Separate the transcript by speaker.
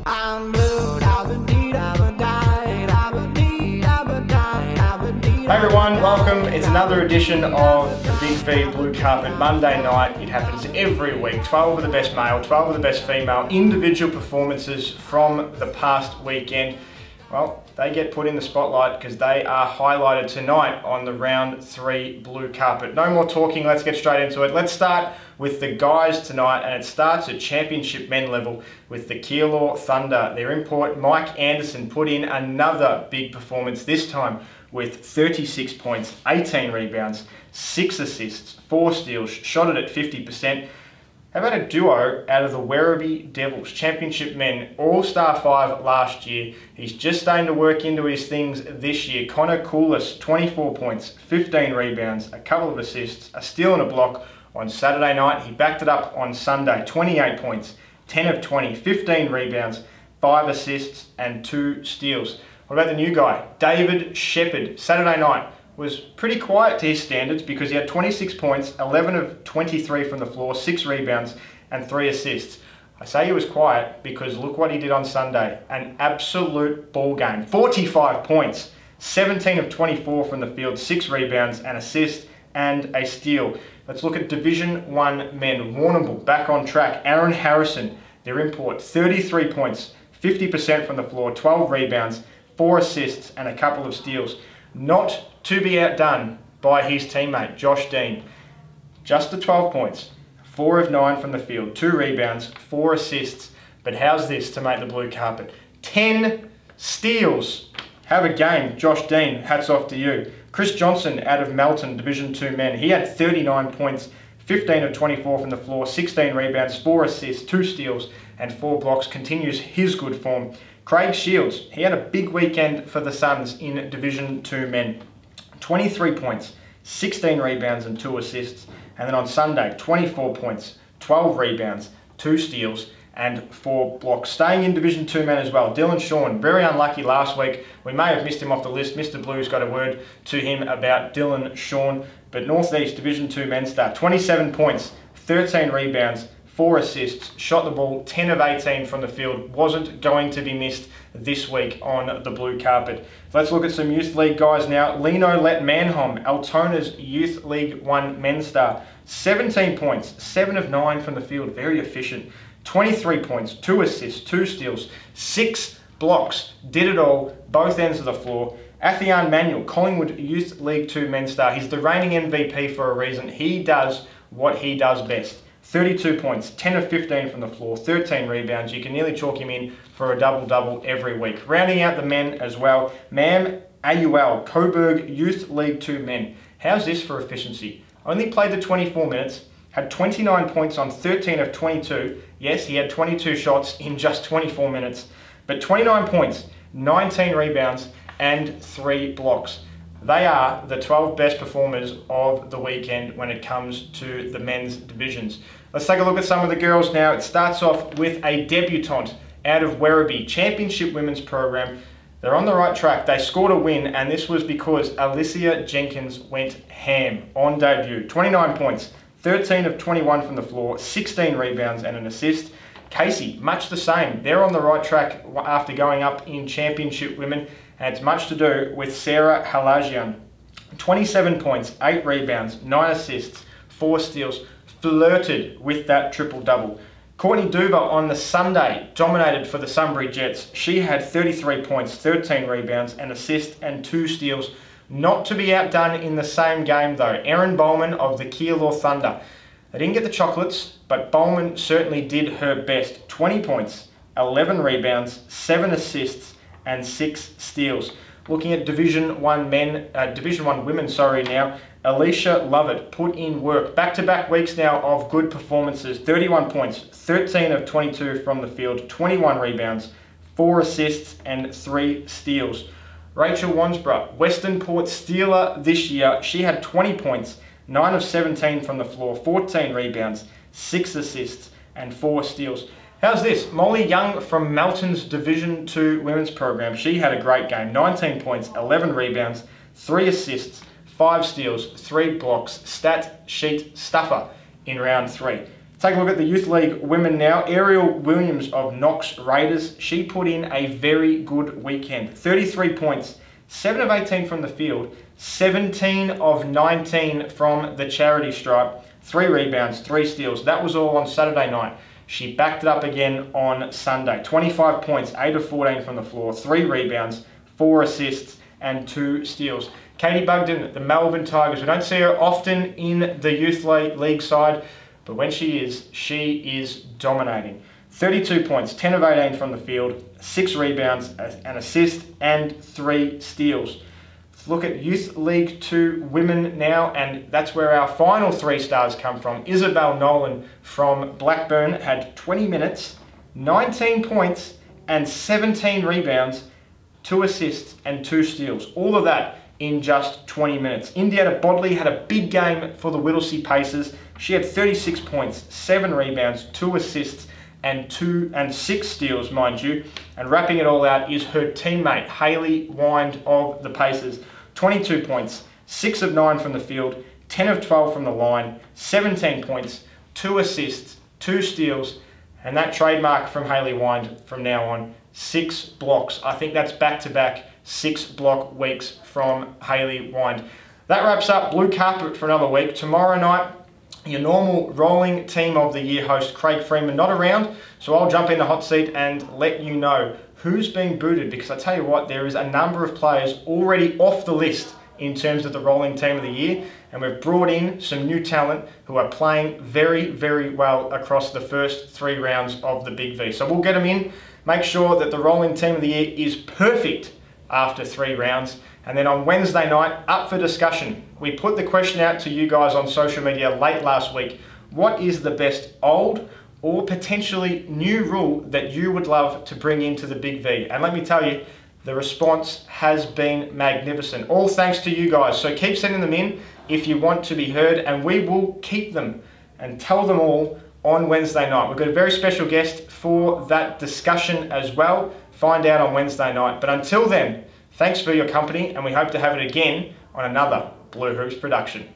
Speaker 1: I'm blue,
Speaker 2: Hey everyone, welcome. It's another edition of the Big V Blue Carpet Monday night. It happens every week. 12 of the best male, 12 of the best female, individual performances from the past weekend. Well, they get put in the spotlight because they are highlighted tonight on the round 3 blue carpet. No more talking, let's get straight into it. Let's start with the guys tonight, and it starts at championship men level with the Keilor Thunder. Their import, Mike Anderson, put in another big performance, this time with 36 points, 18 rebounds, 6 assists, 4 steals, shot it at 50%. How about a duo out of the Werribee Devils, championship men, all-star 5 last year. He's just starting to work into his things this year. Connor Koulis, 24 points, 15 rebounds, a couple of assists, a steal and a block on Saturday night. He backed it up on Sunday, 28 points, 10 of 20, 15 rebounds, 5 assists and 2 steals. What about the new guy, David Shepherd? Saturday night was pretty quiet to his standards because he had 26 points, 11 of 23 from the floor, 6 rebounds and 3 assists. I say he was quiet because look what he did on Sunday. An absolute ball game. 45 points, 17 of 24 from the field, 6 rebounds, an assist and a steal. Let's look at Division 1 men. Warrnambool back on track. Aaron Harrison, their import, 33 points, 50% from the floor, 12 rebounds, 4 assists and a couple of steals. Not to be outdone by his teammate, Josh Dean. Just the 12 points, 4 of 9 from the field, 2 rebounds, 4 assists. But how's this to make the blue carpet? 10 steals. Have a game, Josh Dean. Hats off to you. Chris Johnson out of Melton, Division 2 men. He had 39 points, 15 of 24 from the floor, 16 rebounds, 4 assists, 2 steals, and 4 blocks. Continues his good form. Craig Shields, he had a big weekend for the Suns in Division 2 men. 23 points, 16 rebounds and 2 assists. And then on Sunday, 24 points, 12 rebounds, 2 steals and 4 blocks. Staying in Division 2 men as well, Dylan Shawn, very unlucky last week. We may have missed him off the list. Mr. Blue's got a word to him about Dylan Shawn. But North East Division 2 men star, 27 points, 13 rebounds, 4 assists, shot the ball 10 of 18 from the field, wasn't going to be missed this week on the blue carpet. Let's look at some Youth League guys now. Lino Let Manholm, Altona's Youth League 1 men's star, 17 points, 7 of 9 from the field, very efficient, 23 points, 2 assists, 2 steals, 6 blocks, did it all, both ends of the floor. Athian Manuel, Collingwood Youth League 2 men's star, he's the reigning MVP for a reason. He does what he does best. 32 points, 10 of 15 from the floor, 13 rebounds. You can nearly chalk him in for a double-double every week. Rounding out the men as well, Mam Ayuel, Coburg Youth League 2 men. How's this for efficiency? Only played the 24 minutes, had 29 points on 13 of 22. Yes, he had 22 shots in just 24 minutes, but 29 points, 19 rebounds, and 3 blocks. They are the 12 best performers of the weekend when it comes to the men's divisions. Let's take a look at some of the girls now. It starts off with a debutante out of Werribee, Championship Women's Program. They're on the right track. They scored a win, and this was because Alicia Jenkins went ham on debut. 29 points, 13 of 21 from the floor, 16 rebounds and an assist. Casey, much the same. They're on the right track after going up in Championship Women, and it's much to do with Sarah Halajian. 27 points, 8 rebounds, 9 assists, 4 steals, flirted with that triple-double. Courtney Duva on the Sunday dominated for the Sunbury Jets. She had 33 points, 13 rebounds, an assist and 2 steals. Not to be outdone in the same game though, Erin Bowman of the Keilor Thunder. They didn't get the chocolates, but Bowman certainly did her best. 20 points, 11 rebounds, 7 assists, and 6 steals. Looking at Division 1 women now, Alicia Lovett put in work. Back-to-back weeks now of good performances. 31 points, 13 of 22 from the field, 21 rebounds, 4 assists, and 3 steals. Rachel Wansborough, Western Port Steeler this year. She had 20 points, 9 of 17 from the floor, 14 rebounds, 6 assists, and 4 steals. How's this? Molly Young from Melton's Division 2 women's program. She had a great game. 19 points, 11 rebounds, 3 assists, 5 steals, 3 blocks. Stat sheet stuffer in round 3. Take a look at the Youth League women now. Ariel Williams of Knox Raiders. She put in a very good weekend. 33 points, 7 of 18 from the field, 17 of 19 from the charity stripe, 3 rebounds, 3 steals. That was all on Saturday night. She backed it up again on Sunday. 25 points, 8 of 14 from the floor, 3 rebounds, 4 assists, and 2 steals. Katie Bugden, the Melbourne Tigers. We don't see her often in the Youth League side, but when she is dominating. 32 points, 10 of 18 from the field, 6 rebounds, an assist, and 3 steals. Let's look at Youth League 2 women now, and that's where our final 3 stars come from. Isabel Nolan from Blackburn had 20 minutes, 19 points, and 17 rebounds, 2 assists, and 2 steals. All of that in just 20 minutes. Indiana Bodley had a big game for the Whittlesea Pacers. She had 36 points, 7 rebounds, 2 assists, and 6 steals, mind you. And wrapping it all out is her teammate, Hayley Wind of the Pacers. 22 points, 6 of 9 from the field, 10 of 12 from the line, 17 points, 2 assists, 2 steals, and that trademark from Hayley Wind from now on, 6 blocks. I think that's back-to-back 6 block weeks from Hayley Wind. That wraps up Blue Carpet for another week. Tomorrow night, your normal rolling team of the year host, Craig Freeman, not around, so I'll jump in the hot seat and let you know who's been booted, because I tell you what, there is a number of players already off the list in terms of the rolling team of the year, and we've brought in some new talent who are playing very, very well across the first 3 rounds of the Big V. So we'll get them in, make sure that the rolling team of the year is perfect after 3 rounds. And then on Wednesday night, up for discussion. We put the question out to you guys on social media late last week. What is the best old or potentially new rule that you would love to bring into the Big V? And let me tell you, the response has been magnificent. All thanks to you guys. So keep sending them in if you want to be heard, and we will keep them and tell them all on Wednesday night. We've got a very special guest for that discussion as well. Find out on Wednesday night. But until then, thanks for your company, and we hope to have it again on another Blue Hoops production.